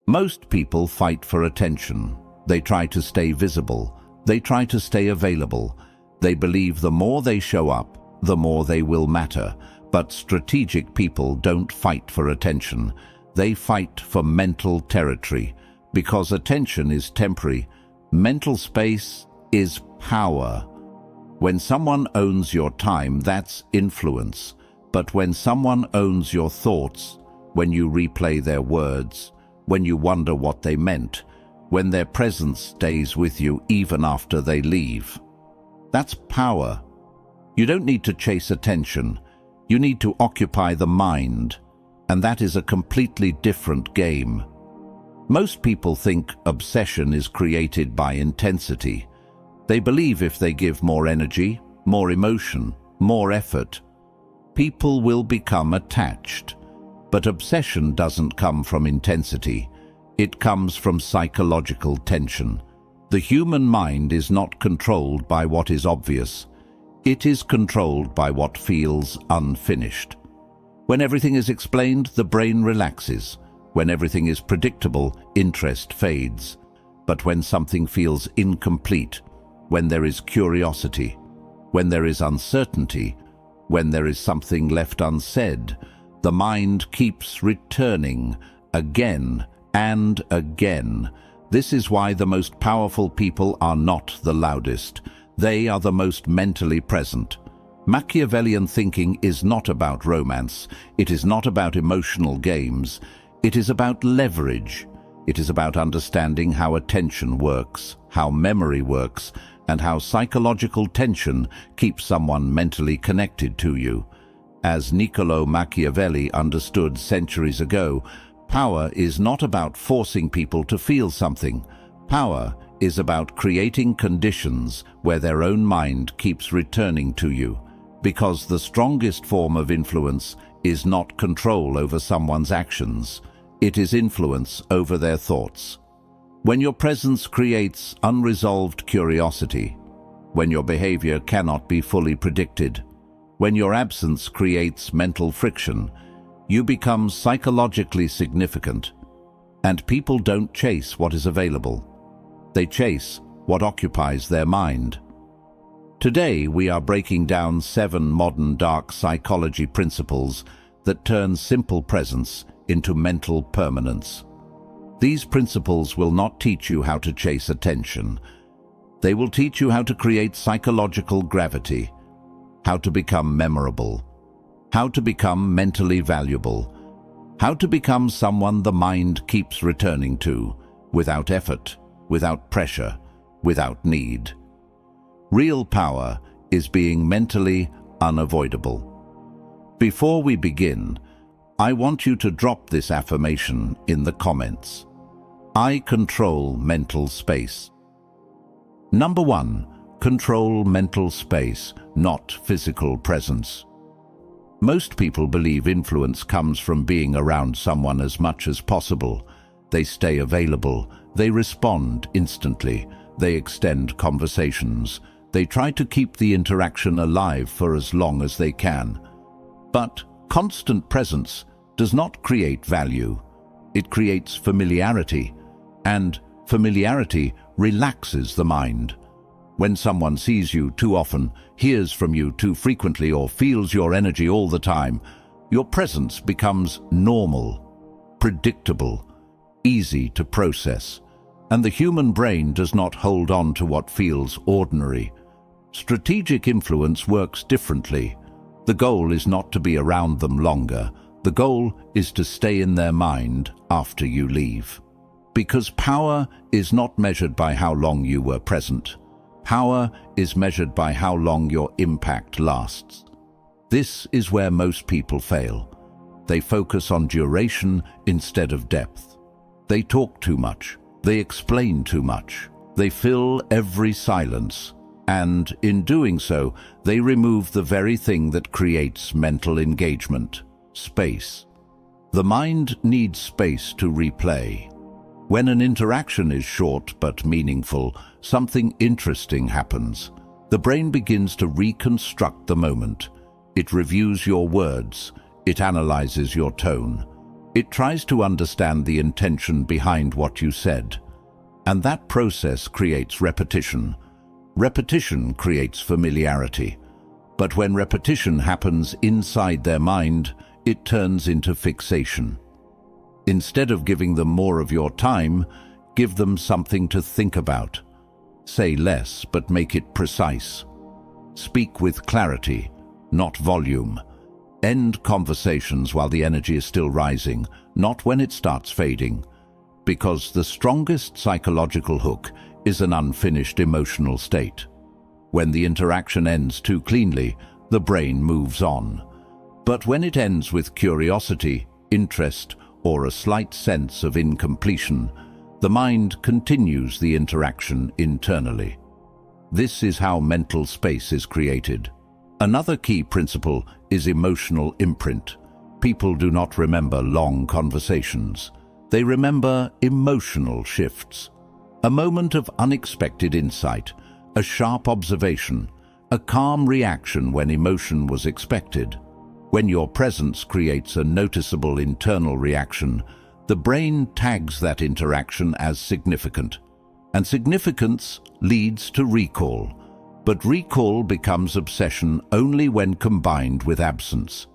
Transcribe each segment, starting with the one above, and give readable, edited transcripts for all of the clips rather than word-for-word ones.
Most people fight for attention. They try to stay visible. They try to stay available. They believe the more they show up, the more they will matter. But strategic people don't fight for attention. They fight for mental territory, because attention is temporary. Mental space is power. When someone owns your time, that's influence. But when someone owns your thoughts, when you replay their words, when you wonder what they meant, when their presence stays with you even after they leave, that's power. You don't need to chase attention. You need to occupy the mind, and that is a completely different game. Most people think obsession is created by intensity. They believe if they give more energy, more emotion, more effort, people will become attached. But obsession doesn't come from intensity. It comes from psychological tension. The human mind is not controlled by what is obvious. It is controlled by what feels unfinished. When everything is explained, the brain relaxes. When everything is predictable, interest fades. But when something feels incomplete, when there is curiosity, when there is uncertainty, when there is something left unsaid, the mind keeps returning again and again. This is why the most powerful people are not the loudest. They are the most mentally present. Machiavellian thinking is not about romance. It is not about emotional games. It is about leverage. It is about understanding how attention works, how memory works, and how psychological tension keeps someone mentally connected to you. As Niccolò Machiavelli understood centuries ago, power is not about forcing people to feel something. Power is about creating conditions where their own mind keeps returning to you, because the strongest form of influence is not control over someone's actions. It is influence over their thoughts. When your presence creates unresolved curiosity, when your behavior cannot be fully predicted, when your absence creates mental friction, you become psychologically significant. And people don't chase what is available. They chase what occupies their mind. Today, we are breaking down 7 modern dark psychology principles that turn simple presence into mental permanence. These principles will not teach you how to chase attention. They will teach you how to create psychological gravity, how to become memorable, how to become mentally valuable, how to become someone the mind keeps returning to, without effort, without pressure, without need. Real power is being mentally unavoidable. Before we begin, I want you to drop this affirmation in the comments. I control mental space. Number 1. Control mental space, not physical presence. Most people believe influence comes from being around someone as much as possible. They stay available. They respond instantly. They extend conversations. They try to keep the interaction alive for as long as they can. But constant presence does not create value. It creates familiarity, and familiarity relaxes the mind. When someone sees you too often, hears from you too frequently, or feels your energy all the time, your presence becomes normal, predictable, easy to process, and the human brain does not hold on to what feels ordinary. Strategic influence works differently. The goal is not to be around them longer. The goal is to stay in their mind after you leave. Because power is not measured by how long you were present. Power is measured by how long your impact lasts. This is where most people fail. They focus on duration instead of depth. They talk too much. They explain too much. They fill every silence. And in doing so, they remove the very thing that creates mental engagement: space. The mind needs space to replay. When an interaction is short but meaningful, something interesting happens. The brain begins to reconstruct the moment. It reviews your words. It analyzes your tone. It tries to understand the intention behind what you said. And that process creates repetition. Repetition creates familiarity. But when repetition happens inside their mind, it turns into fixation. Instead of giving them more of your time, give them something to think about. Say less, but make it precise. Speak with clarity, not volume. End conversations while the energy is still rising, not when it starts fading. Because the strongest psychological hook is an unfinished emotional state. When the interaction ends too cleanly, the brain moves on. But when it ends with curiosity, interest, or a slight sense of incompletion, the mind continues the interaction internally. This is how mental space is created. Another key principle is emotional imprint. People do not remember long conversations. They remember emotional shifts. A moment of unexpected insight, a sharp observation, a calm reaction when emotion was expected. When your presence creates a noticeable internal reaction, the brain tags that interaction as significant. And significance leads to recall. But recall becomes obsession only when combined with absence.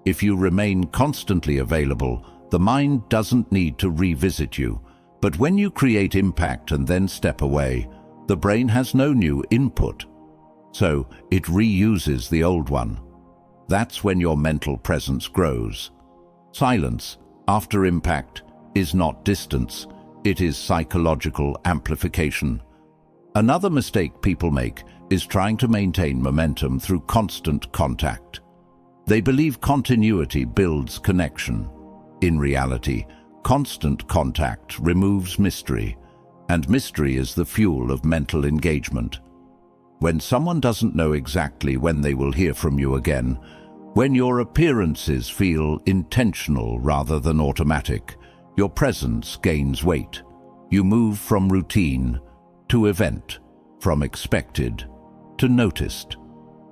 If you remain constantly available, the mind doesn't need to revisit you. But when you create impact and then step away, the brain has no new input. So it reuses the old one. That's when your mental presence grows. Silence, after impact, is not distance. It is psychological amplification. Another mistake people make is trying to maintain momentum through constant contact. They believe continuity builds connection. In reality, constant contact removes mystery, and mystery is the fuel of mental engagement. When someone doesn't know exactly when they will hear from you again, when your appearances feel intentional rather than automatic, your presence gains weight. You move from routine to event, from expected to noticed.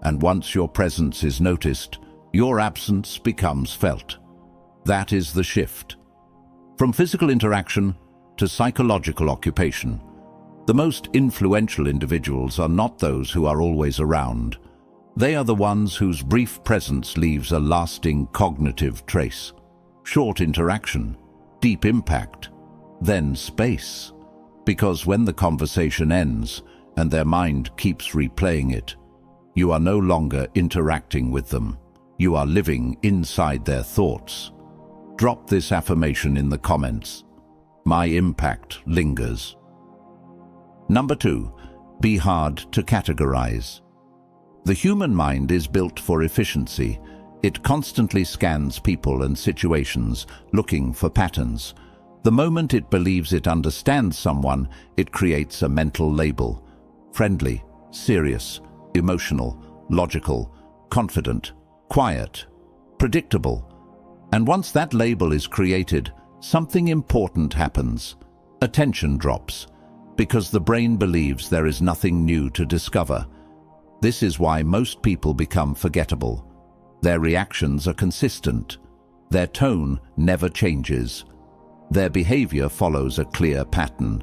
And once your presence is noticed, your absence becomes felt. That is the shift. From physical interaction to psychological occupation, the most influential individuals are not those who are always around. They are the ones whose brief presence leaves a lasting cognitive trace. Short interaction, deep impact, then space. Because when the conversation ends and their mind keeps replaying it, you are no longer interacting with them. You are living inside their thoughts. Drop this affirmation in the comments. My impact lingers. Number 2, be hard to categorize. The human mind is built for efficiency. It constantly scans people and situations, looking for patterns. The moment it believes it understands someone, it creates a mental label. Friendly, serious, emotional, logical, confident, quiet, predictable. And once that label is created, something important happens. Attention drops, because the brain believes there is nothing new to discover. This is why most people become forgettable. Their reactions are consistent. Their tone never changes. Their behavior follows a clear pattern.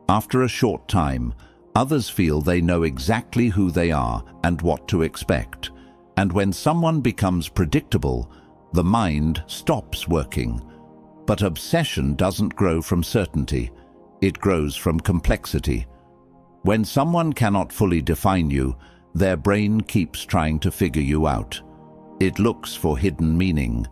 After a short time, others feel they know exactly who they are and what to expect. And when someone becomes predictable, the mind stops working. But obsession doesn't grow from certainty. It grows from complexity. When someone cannot fully define you, their brain keeps trying to figure you out. It looks for hidden meaning.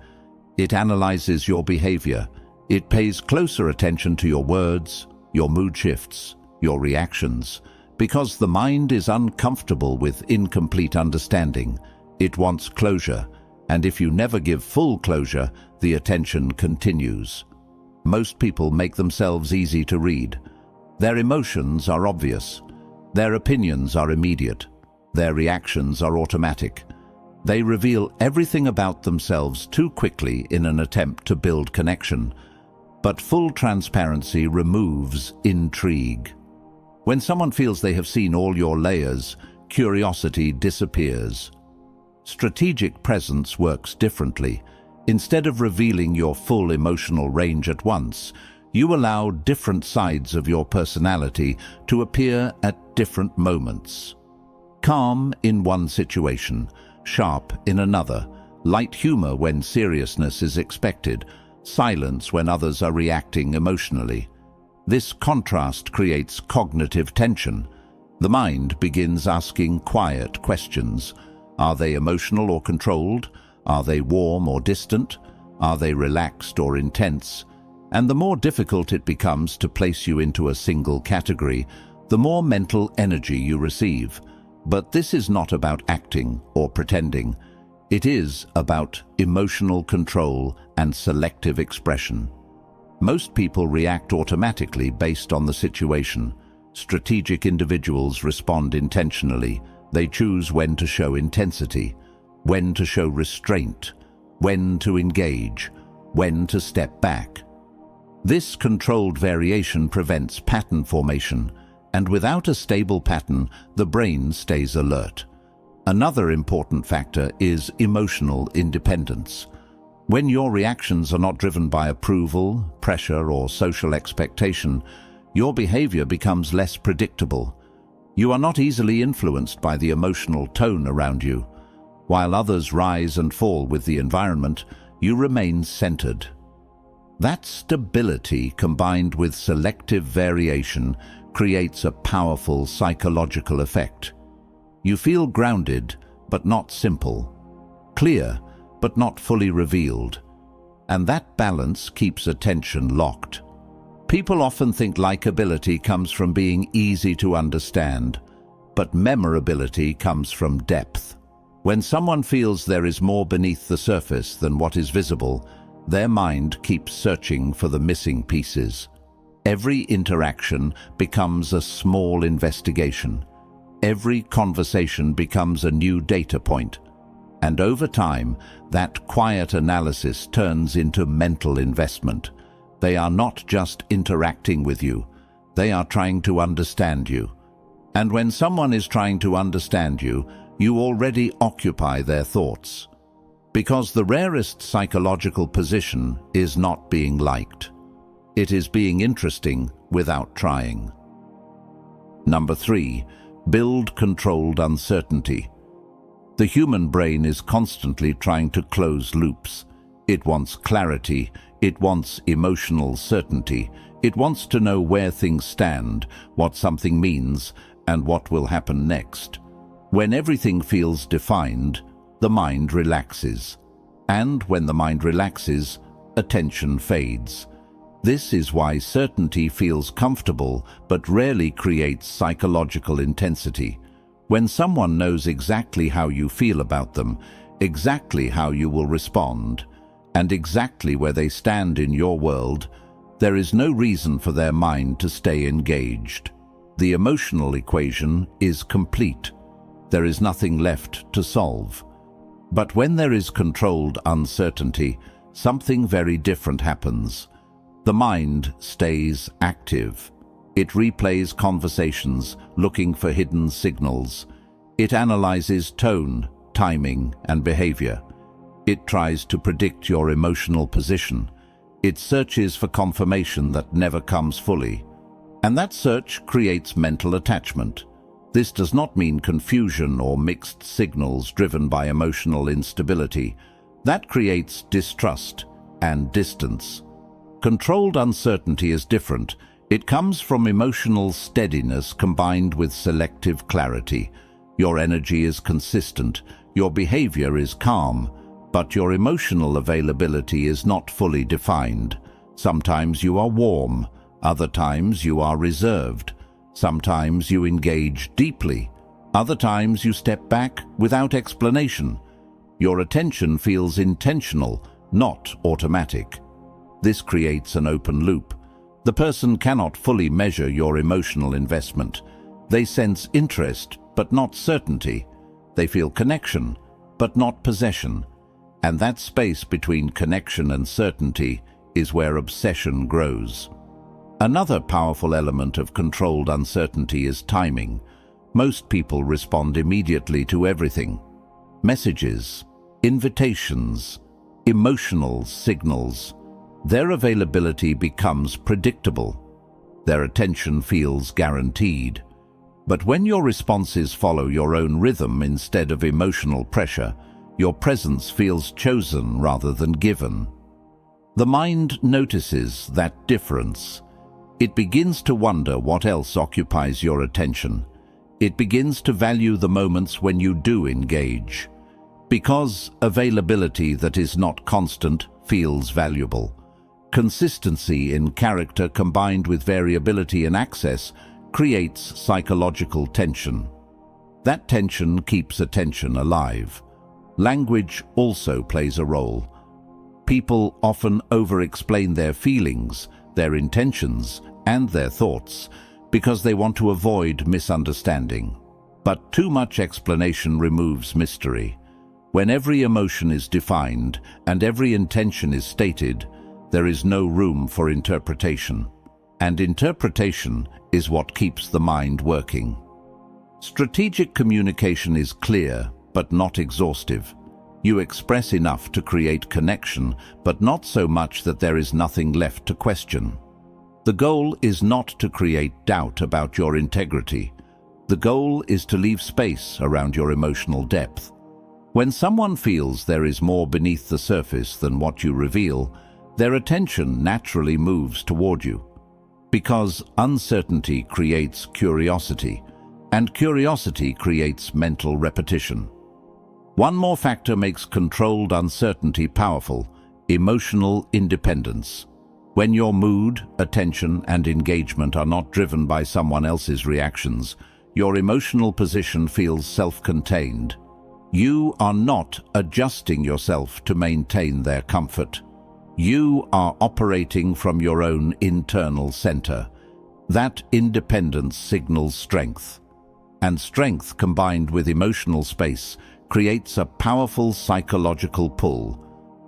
It analyzes your behavior. It pays closer attention to your words, your mood shifts, your reactions. Because the mind is uncomfortable with incomplete understanding, it wants closure. And if you never give full closure, the attention continues. Most people make themselves easy to read. Their emotions are obvious. Their opinions are immediate. Their reactions are automatic. They reveal everything about themselves too quickly in an attempt to build connection. But full transparency removes intrigue. When someone feels they have seen all your layers, curiosity disappears. Strategic presence works differently. Instead of revealing your full emotional range at once, you allow different sides of your personality to appear at different moments. Calm in one situation, sharp in another, light humor when seriousness is expected, silence when others are reacting emotionally. This contrast creates cognitive tension. The mind begins asking quiet questions. Are they emotional or controlled? Are they warm or distant? Are they relaxed or intense? And the more difficult it becomes to place you into a single category, the more mental energy you receive. But this is not about acting or pretending. It is about emotional control and selective expression. Most people react automatically based on the situation. Strategic individuals respond intentionally. They choose when to show intensity, when to show restraint, when to engage, when to step back. This controlled variation prevents pattern formation, and without a stable pattern, the brain stays alert. Another important factor is emotional independence. When your reactions are not driven by approval, pressure, or social expectation, your behavior becomes less predictable. You are not easily influenced by the emotional tone around you. While others rise and fall with the environment, you remain centered. That stability, combined with selective variation, creates a powerful psychological effect. You feel grounded, but not simple, clear, but not fully revealed, and that balance keeps attention locked. People often think likability comes from being easy to understand, but memorability comes from depth. When someone feels there is more beneath the surface than what is visible, their mind keeps searching for the missing pieces. Every interaction becomes a small investigation. Every conversation becomes a new data point. And over time, that quiet analysis turns into mental investment. They are not just interacting with you, they are trying to understand you. And when someone is trying to understand you, you already occupy their thoughts. Because the rarest psychological position is not being liked. It is being interesting without trying. Number 3, build controlled uncertainty. The human brain is constantly trying to close loops. It wants clarity, it wants emotional certainty, it wants to know where things stand, what something means, and what will happen next. When everything feels defined, the mind relaxes. And when the mind relaxes, attention fades. This is why certainty feels comfortable but rarely creates psychological intensity. When someone knows exactly how you feel about them, exactly how you will respond, and exactly where they stand in your world, there is no reason for their mind to stay engaged. The emotional equation is complete. There is nothing left to solve. But when there is controlled uncertainty, something very different happens. The mind stays active. It replays conversations, looking for hidden signals. It analyzes tone, timing, and behavior. It tries to predict your emotional position. It searches for confirmation that never comes fully. And that search creates mental attachment. This does not mean confusion or mixed signals driven by emotional instability. That creates distrust and distance. Controlled uncertainty is different. It comes from emotional steadiness combined with selective clarity. Your energy is consistent, your behavior is calm, but your emotional availability is not fully defined. Sometimes you are warm, other times you are reserved. Sometimes you engage deeply, other times you step back without explanation. Your attention feels intentional, not automatic. This creates an open loop. The person cannot fully measure your emotional investment. They sense interest, but not certainty. They feel connection, but not possession. And that space between connection and certainty is where obsession grows. Another powerful element of controlled uncertainty is timing. Most people respond immediately to everything. Messages, invitations, Emotional signals. Their availability becomes predictable. Their attention feels guaranteed. But when your responses follow your own rhythm instead of emotional pressure, your presence feels chosen rather than given. The mind notices that difference. It begins to wonder what else occupies your attention. It begins to value the moments when you do engage. Because availability that is not constant feels valuable. Consistency in character combined with variability in access creates psychological tension. That tension keeps attention alive. Language also plays a role. People often over-explain their feelings, their intentions, and their thoughts because they want to avoid misunderstanding. But too much explanation removes mystery. When every emotion is defined and every intention is stated, there is no room for interpretation. And interpretation is what keeps the mind working. Strategic communication is clear, but not exhaustive. You express enough to create connection, but not so much that there is nothing left to question. The goal is not to create doubt about your integrity. The goal is to leave space around your emotional depth. When someone feels there is more beneath the surface than what you reveal, their attention naturally moves toward you. Because uncertainty creates curiosity, and curiosity creates mental repetition. One more factor makes controlled uncertainty powerful: emotional independence. When your mood, attention, and engagement are not driven by someone else's reactions, your emotional position feels self-contained. You are not adjusting yourself to maintain their comfort. You are operating from your own internal center. That independence signals strength. And strength combined with emotional space creates a powerful psychological pull.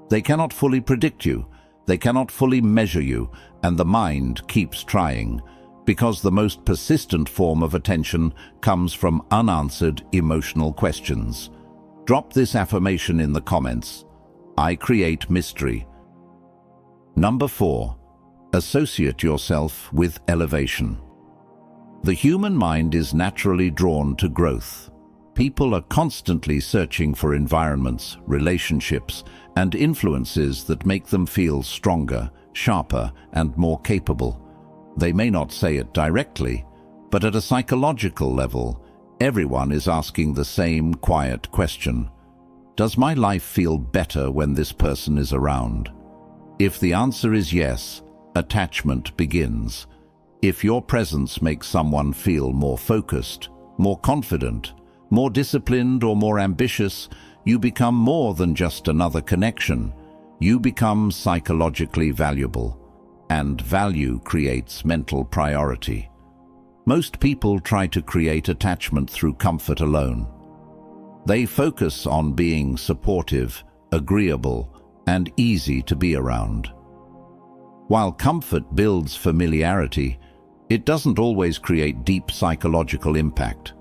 They cannot fully predict you, they cannot fully measure you, and the mind keeps trying, because the most persistent form of attention comes from unanswered emotional questions. Drop this affirmation in the comments. I create mystery. Number 4. Associate yourself with elevation. The human mind is naturally drawn to growth. People are constantly searching for environments, relationships, and influences that make them feel stronger, sharper, and more capable. They may not say it directly, but at a psychological level, everyone is asking the same quiet question. Does my life feel better when this person is around? If the answer is yes, attachment begins. If your presence makes someone feel more focused, more confident, more disciplined, or more ambitious, you become more than just another connection. You become psychologically valuable, and value creates mental priority. Most people try to create attachment through comfort alone. They focus on being supportive, agreeable, and easy to be around. While comfort builds familiarity, it doesn't always create deep psychological impact.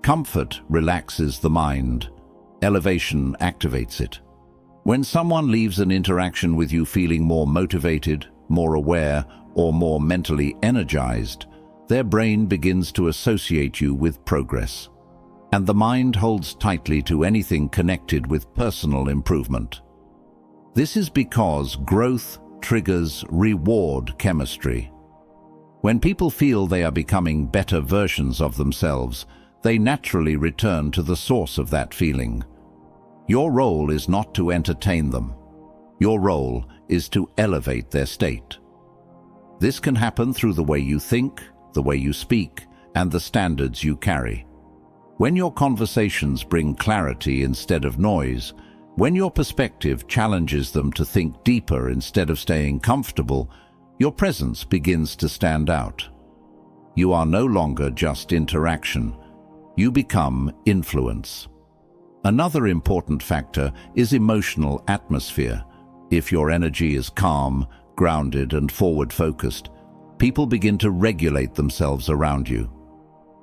Comfort relaxes the mind. Elevation activates it. When someone leaves an interaction with you feeling more motivated, more aware, or more mentally energized, their brain begins to associate you with progress. And the mind holds tightly to anything connected with personal improvement. This is because growth triggers reward chemistry. When people feel they are becoming better versions of themselves, they naturally return to the source of that feeling. Your role is not to entertain them. Your role is to elevate their state. This can happen through the way you think, the way you speak, and the standards you carry. When your conversations bring clarity instead of noise, when your perspective challenges them to think deeper instead of staying comfortable, your presence begins to stand out. You are no longer just interaction. You become influence. Another important factor is emotional atmosphere. If your energy is calm, grounded, and forward-focused, people begin to regulate themselves around you.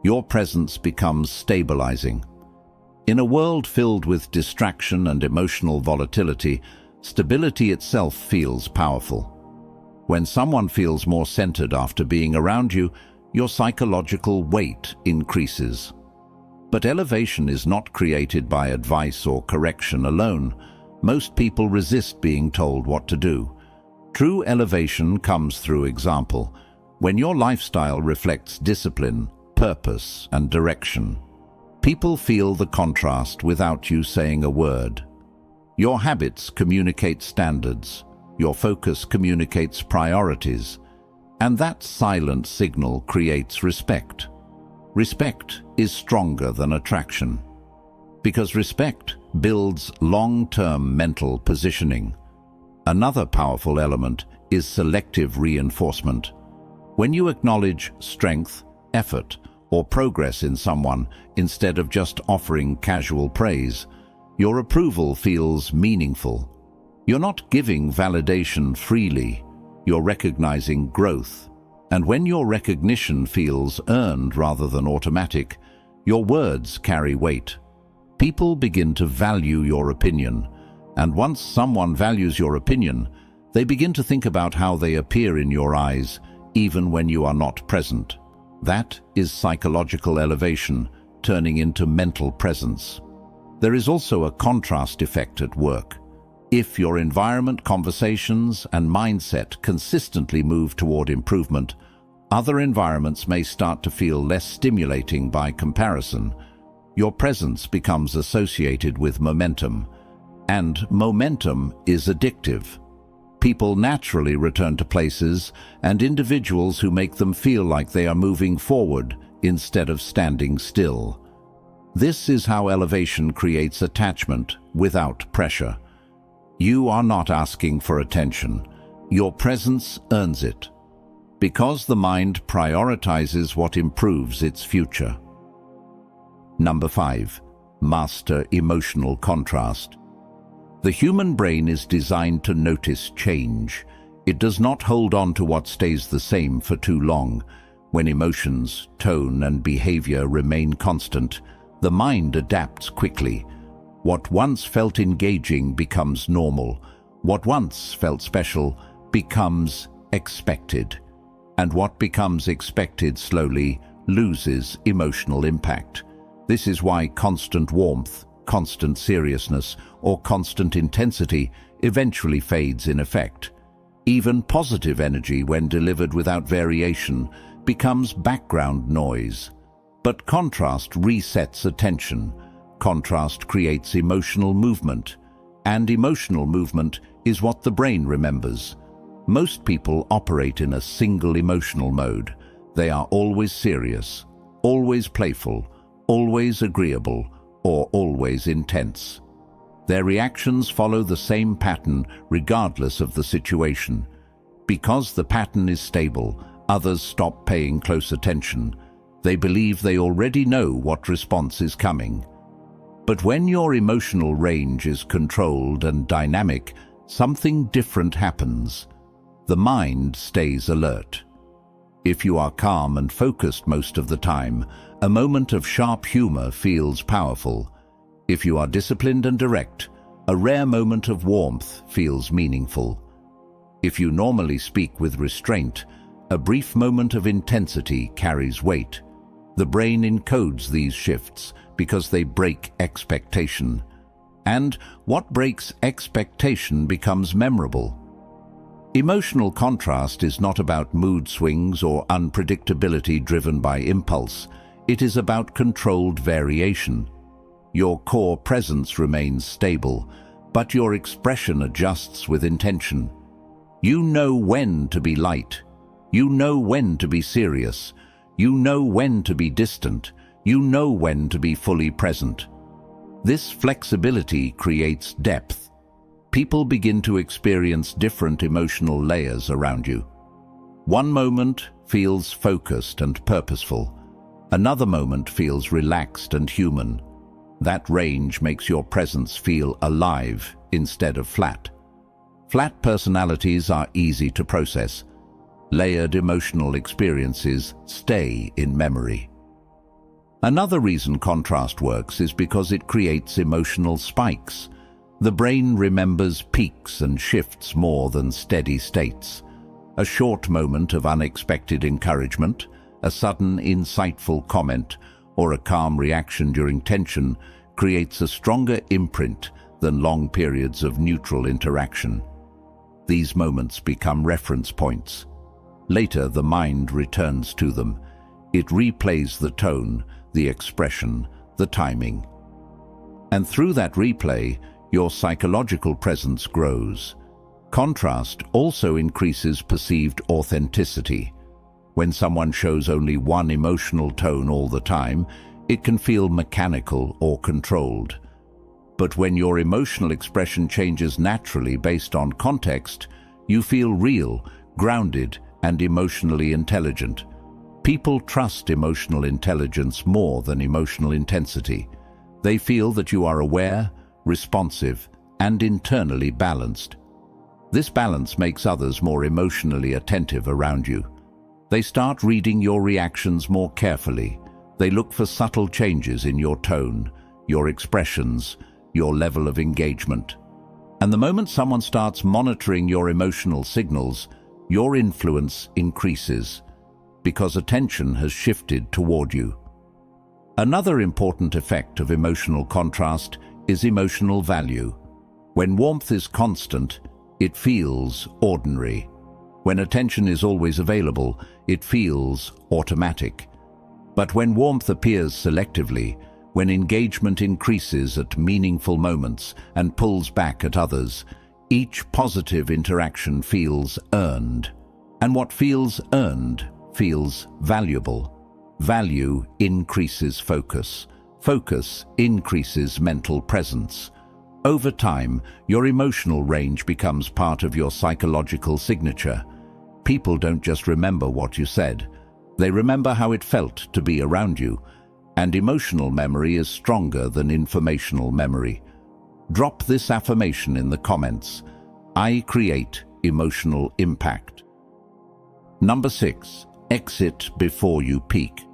Your presence becomes stabilizing. In a world filled with distraction and emotional volatility, Stability itself feels powerful. When someone feels more centered after being around you, your psychological weight increases. But elevation is not created by advice or correction alone. Most people resist being told what to do. True elevation comes through example, when your lifestyle reflects discipline, purpose, and direction. People feel the contrast without you saying a word. Your habits communicate standards, your focus communicates priorities, and that silent signal creates respect. Respect is stronger than attraction, because respect builds long-term mental positioning. Another powerful element is selective reinforcement. When you acknowledge strength, effort, or progress in someone instead of just offering casual praise, your approval feels meaningful. You're not giving validation freely, you're recognizing growth. And when your recognition feels earned rather than automatic, your words carry weight. People begin to value your opinion, and once someone values your opinion, they begin to think about how they appear in your eyes, even when you are not present. That is psychological elevation, turning into mental presence. There is also a contrast effect at work. If your environment, conversations, and mindset consistently move toward improvement, other environments may start to feel less stimulating by comparison. Your presence becomes associated with momentum, and momentum is addictive. People naturally return to places and individuals who make them feel like they are moving forward instead of standing still. This is how elevation creates attachment without pressure. You are not asking for attention. Your presence earns it, because the mind prioritizes what improves its future. Number 5. Master emotional contrast. The human brain is designed to notice change. It does not hold on to what stays the same for too long. When emotions, tone, and behavior remain constant, the mind adapts quickly. What once felt engaging becomes normal. What once felt special becomes expected. And what becomes expected slowly loses emotional impact. This is why constant warmth, constant seriousness, or constant intensity eventually fades in effect. Even positive energy, when delivered without variation, becomes background noise. But contrast resets attention. Contrast creates emotional movement, and emotional movement is what the brain remembers. Most people operate in a single emotional mode. They are always serious, always playful, always agreeable, or always intense. Their reactions follow the same pattern regardless of the situation. Because the pattern is stable, others stop paying close attention. They believe they already know what response is coming. But when your emotional range is controlled and dynamic, something different happens. The mind stays alert. If you are calm and focused most of the time, a moment of sharp humor feels powerful. If you are disciplined and direct, a rare moment of warmth feels meaningful. If you normally speak with restraint, a brief moment of intensity carries weight. The brain encodes these shifts because they break expectation. And what breaks expectation becomes memorable. Emotional contrast is not about mood swings or unpredictability driven by impulse. It is about controlled variation. Your core presence remains stable, but your expression adjusts with intention. You know when to be light. You know when to be serious. You know when to be distant. You know when to be fully present. This flexibility creates depth. People begin to experience different emotional layers around you. One moment feels focused and purposeful. Another moment feels relaxed and human. That range makes your presence feel alive instead of flat. Flat personalities are easy to process. Layered emotional experiences stay in memory. Another reason contrast works is because it creates emotional spikes. The brain remembers peaks and shifts more than steady states. A short moment of unexpected encouragement, a sudden insightful comment, or a calm reaction during tension creates a stronger imprint than long periods of neutral interaction. These moments become reference points. Later, the mind returns to them. It replays the tone, the expression, the timing. And through that replay, your psychological presence grows. Contrast also increases perceived authenticity. When someone shows only one emotional tone all the time, it can feel mechanical or controlled. But when your emotional expression changes naturally based on context, you feel real, grounded, and emotionally intelligent. People trust emotional intelligence more than emotional intensity. They feel that you are aware, responsive, and internally balanced. This balance makes others more emotionally attentive around you. They start reading your reactions more carefully. They look for subtle changes in your tone, your expressions, your level of engagement. And the moment someone starts monitoring your emotional signals, your influence increases, because attention has shifted toward you. Another important effect of emotional contrast is emotional value. When warmth is constant, it feels ordinary. When attention is always available, it feels automatic. But when warmth appears selectively, when engagement increases at meaningful moments and pulls back at others, each positive interaction feels earned. And what feels earned feels valuable. Value increases focus. Focus increases mental presence. Over time, your emotional range becomes part of your psychological signature. People don't just remember what you said. They remember how it felt to be around you. And emotional memory is stronger than informational memory. Drop this affirmation in the comments. I create emotional impact. Number 6. Exit before you peak.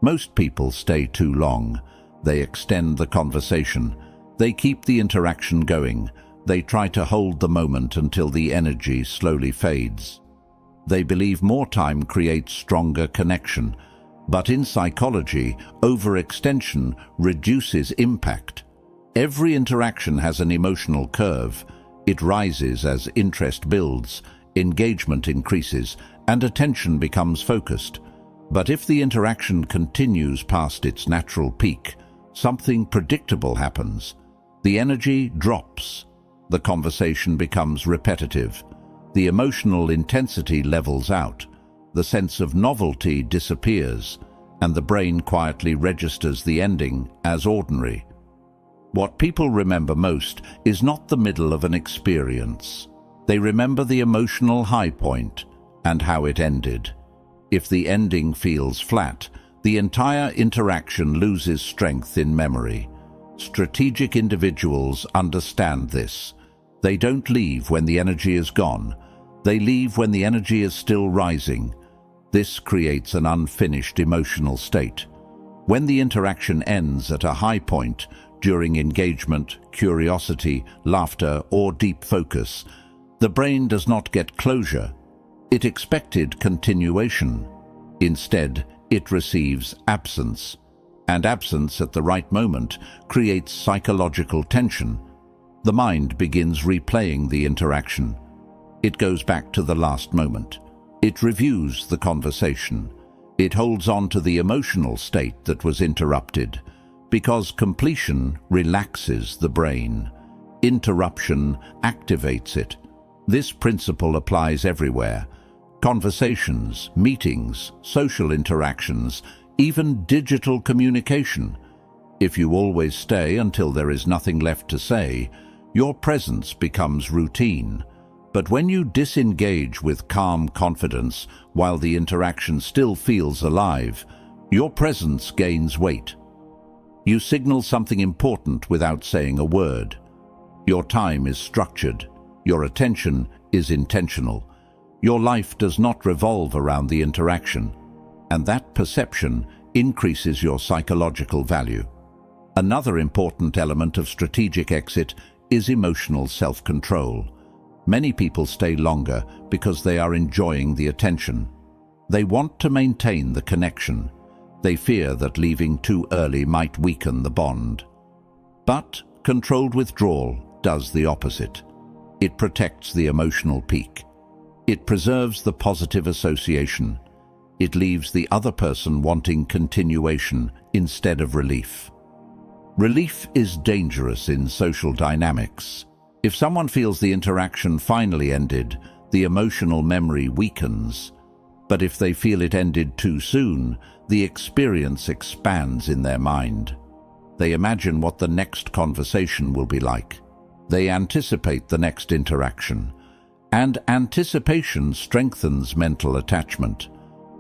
Most people stay too long. They extend the conversation. They keep the interaction going. They try to hold the moment until the energy slowly fades. They believe more time creates stronger connection. But in psychology, overextension reduces impact. Every interaction has an emotional curve. It rises as interest builds, engagement increases, and attention becomes focused. But if the interaction continues past its natural peak, something predictable happens. The energy drops. The conversation becomes repetitive. The emotional intensity levels out. The sense of novelty disappears, and the brain quietly registers the ending as ordinary. What people remember most is not the middle of an experience. They remember the emotional high point and how it ended. If the ending feels flat, the entire interaction loses strength in memory. Strategic individuals understand this. They don't leave when the energy is gone. They leave when the energy is still rising. This creates an unfinished emotional state. When the interaction ends at a high point, during engagement, curiosity, laughter, or deep focus, the brain does not get closure. It expected continuation. Instead, it receives absence. And absence at the right moment creates psychological tension. The mind begins replaying the interaction. It goes back to the last moment. It reviews the conversation. It holds on to the emotional state that was interrupted, because completion relaxes the brain. Interruption activates it. This principle applies everywhere. Conversations, meetings, social interactions, even digital communication. If you always stay until there is nothing left to say, your presence becomes routine. But when you disengage with calm confidence while the interaction still feels alive, your presence gains weight. You signal something important without saying a word. Your time is structured. Your attention is intentional. Your life does not revolve around the interaction, and that perception increases your psychological value. Another important element of strategic exit is emotional self-control. Many people stay longer because they are enjoying the attention. They want to maintain the connection. They fear that leaving too early might weaken the bond. But controlled withdrawal does the opposite. It protects the emotional peak. It preserves the positive association. It leaves the other person wanting continuation instead of relief. Relief is dangerous in social dynamics. If someone feels the interaction finally ended, the emotional memory weakens. But if they feel it ended too soon, the experience expands in their mind. They imagine what the next conversation will be like. They anticipate the next interaction. And anticipation strengthens mental attachment.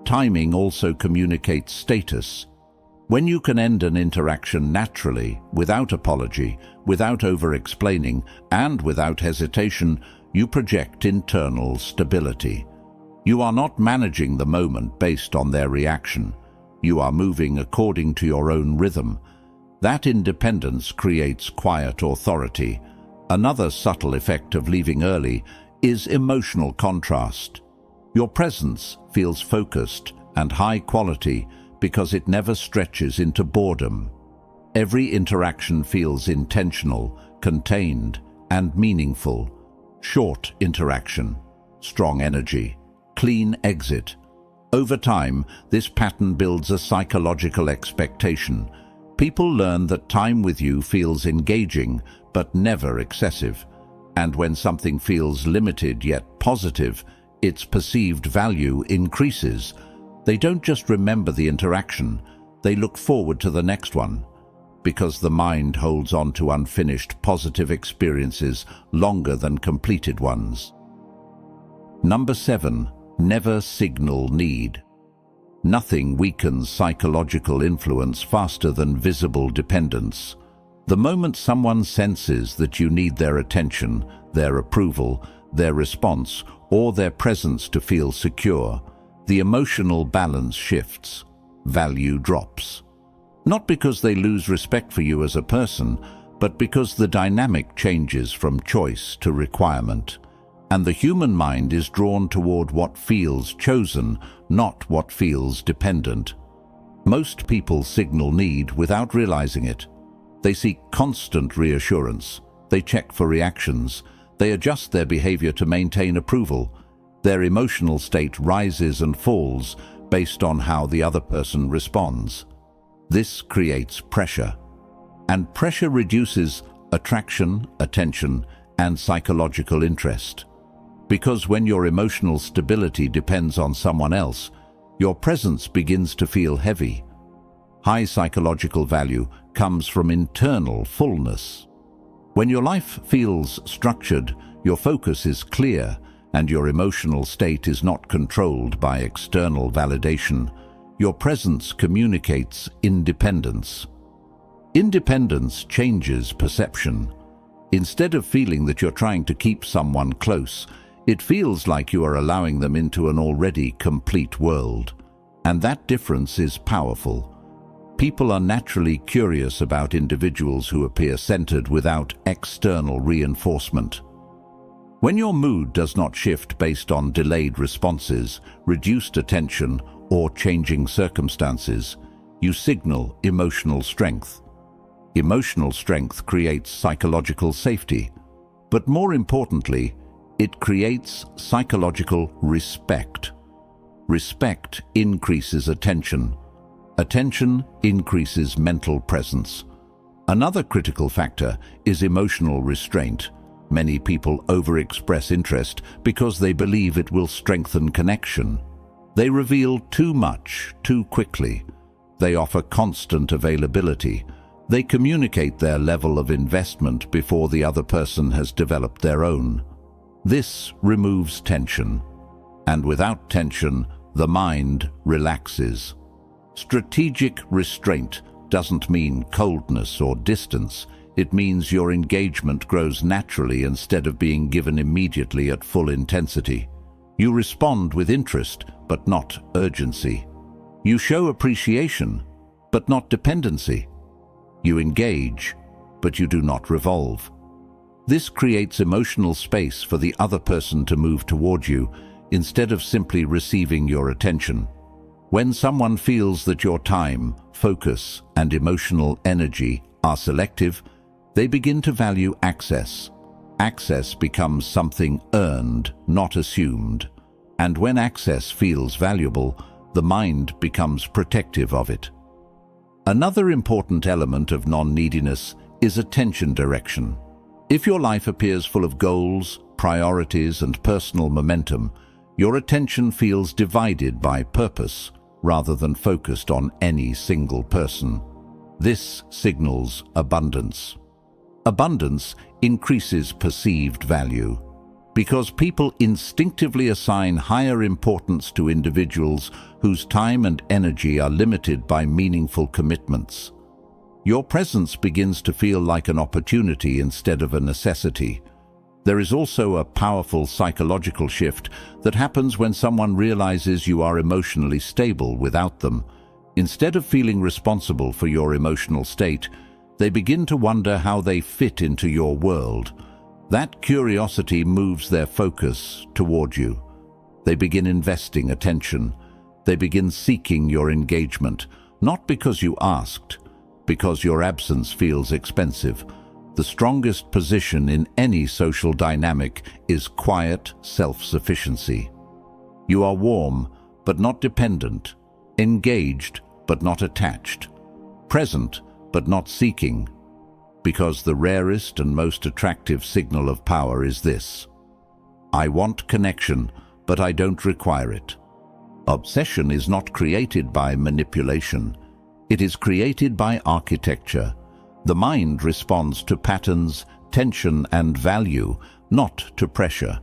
Timing also communicates status. When you can end an interaction naturally, without apology, without over-explaining, and without hesitation, you project internal stability. You are not managing the moment based on their reaction. You are moving according to your own rhythm. That independence creates quiet authority. Another subtle effect of leaving early is emotional contrast. Your presence feels focused and high quality because it never stretches into boredom. Every interaction feels intentional, contained, and meaningful. Short interaction, strong energy, clean exit. Over time, this pattern builds a psychological expectation. People learn that time with you feels engaging, but never excessive. And when something feels limited yet positive, its perceived value increases. They don't just remember the interaction, they look forward to the next one, because the mind holds on to unfinished positive experiences longer than completed ones. Number 7. Never signal need. Nothing weakens psychological influence faster than visible dependence. The moment someone senses that you need their attention, their approval, their response, or their presence to feel secure, the emotional balance shifts. Value drops. Not because they lose respect for you as a person, but because the dynamic changes from choice to requirement. And the human mind is drawn toward what feels chosen, not what feels dependent. Most people signal need without realizing it. They seek constant reassurance. They check for reactions. They adjust their behavior to maintain approval. Their emotional state rises and falls based on how the other person responds. This creates pressure. And pressure reduces attraction, attention, and psychological interest. Because when your emotional stability depends on someone else, your presence begins to feel heavy. High psychological value comes from internal fullness. When your life feels structured, your focus is clear, and your emotional state is not controlled by external validation, your presence communicates independence. Independence changes perception. Instead of feeling that you're trying to keep someone close, it feels like you are allowing them into an already complete world. And that difference is powerful. People are naturally curious about individuals who appear centered without external reinforcement. When your mood does not shift based on delayed responses, reduced attention, or changing circumstances, you signal emotional strength. Emotional strength creates psychological safety, but more importantly, it creates psychological respect. Respect increases attention. Attention increases mental presence. Another critical factor is emotional restraint. Many people overexpress interest because they believe it will strengthen connection. They reveal too much, too quickly. They offer constant availability. They communicate their level of investment before the other person has developed their own. This removes tension. And without tension, the mind relaxes. Strategic restraint doesn't mean coldness or distance. It means your engagement grows naturally instead of being given immediately at full intensity. You respond with interest, but not urgency. You show appreciation, but not dependency. You engage, but you do not revolve. This creates emotional space for the other person to move toward you instead of simply receiving your attention. When someone feels that your time, focus, and emotional energy are selective, they begin to value access. Access becomes something earned, not assumed. And when access feels valuable, the mind becomes protective of it. Another important element of non-neediness is attention direction. If your life appears full of goals, priorities, and personal momentum, your attention feels divided by purpose rather than focused on any single person. This signals abundance. Abundance increases perceived value because people instinctively assign higher importance to individuals whose time and energy are limited by meaningful commitments. Your presence begins to feel like an opportunity instead of a necessity. There is also a powerful psychological shift that happens when someone realizes you are emotionally stable without them. Instead of feeling responsible for your emotional state, they begin to wonder how they fit into your world. That curiosity moves their focus toward you. They begin investing attention. They begin seeking your engagement, not because you asked, because your absence feels expensive. The strongest position in any social dynamic is quiet self-sufficiency. You are warm, but not dependent, engaged, but not attached, present, but not seeking, because the rarest and most attractive signal of power is this: I want connection, but I don't require it. Obsession is not created by manipulation. It is created by architecture. The mind responds to patterns, tension, and value, not to pressure.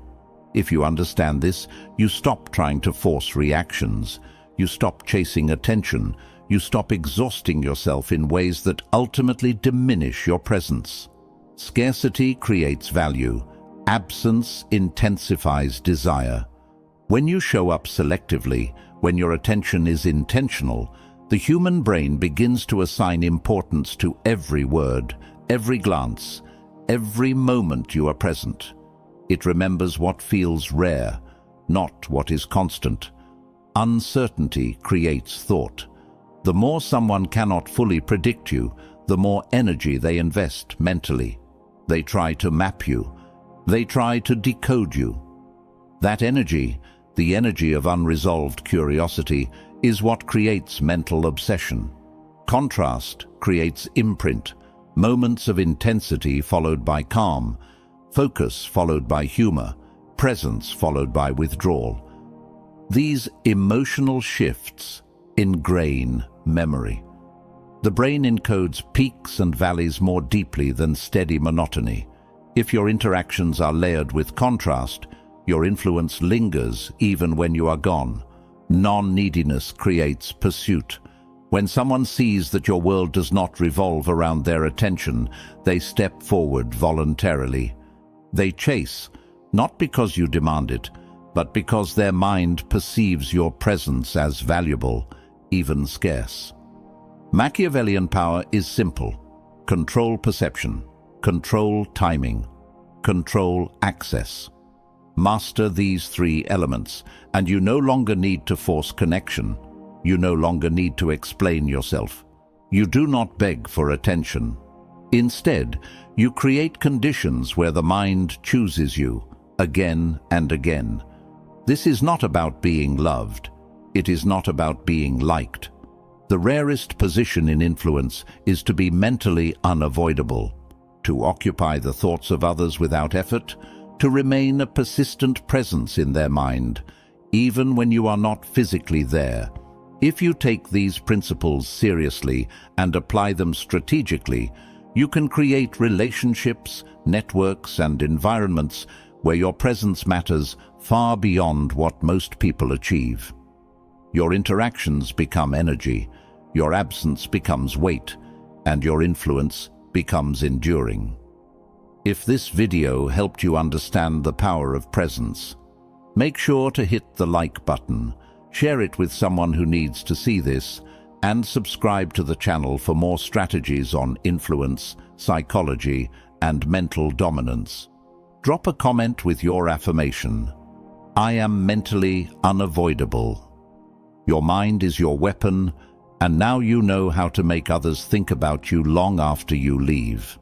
If you understand this, you stop trying to force reactions. You stop chasing attention. You stop exhausting yourself in ways that ultimately diminish your presence. Scarcity creates value. Absence intensifies desire. When you show up selectively, when your attention is intentional, the human brain begins to assign importance to every word, every glance, every moment you are present. It remembers what feels rare, not what is constant. Uncertainty creates thought. The more someone cannot fully predict you, the more energy they invest mentally. They try to map you. They try to decode you. That energy, the energy of unresolved curiosity, is what creates mental obsession. Contrast creates imprint, moments of intensity followed by calm, focus followed by humor, presence followed by withdrawal. These emotional shifts ingrain memory. The brain encodes peaks and valleys more deeply than steady monotony. If your interactions are layered with contrast, your influence lingers even when you are gone. Non-neediness creates pursuit. When someone sees that your world does not revolve around their attention, they step forward voluntarily. They chase, not because you demand it, but because their mind perceives your presence as valuable, even scarce. Machiavellian power is simple. Control perception, control timing, control access. Master these three elements, and you no longer need to force connection. You no longer need to explain yourself. You do not beg for attention. Instead, you create conditions where the mind chooses you, again and again. This is not about being loved. It is not about being liked. The rarest position in influence is to be mentally unavoidable, to occupy the thoughts of others without effort, to remain a persistent presence in their mind, even when you are not physically there. If you take these principles seriously and apply them strategically, you can create relationships, networks, and environments where your presence matters far beyond what most people achieve. Your interactions become energy, your absence becomes weight, and your influence becomes enduring. If this video helped you understand the power of presence, make sure to hit the like button, share it with someone who needs to see this, and subscribe to the channel for more strategies on influence, psychology, and mental dominance. Drop a comment with your affirmation. I am mentally unavoidable. Your mind is your weapon, and now you know how to make others think about you long after you leave.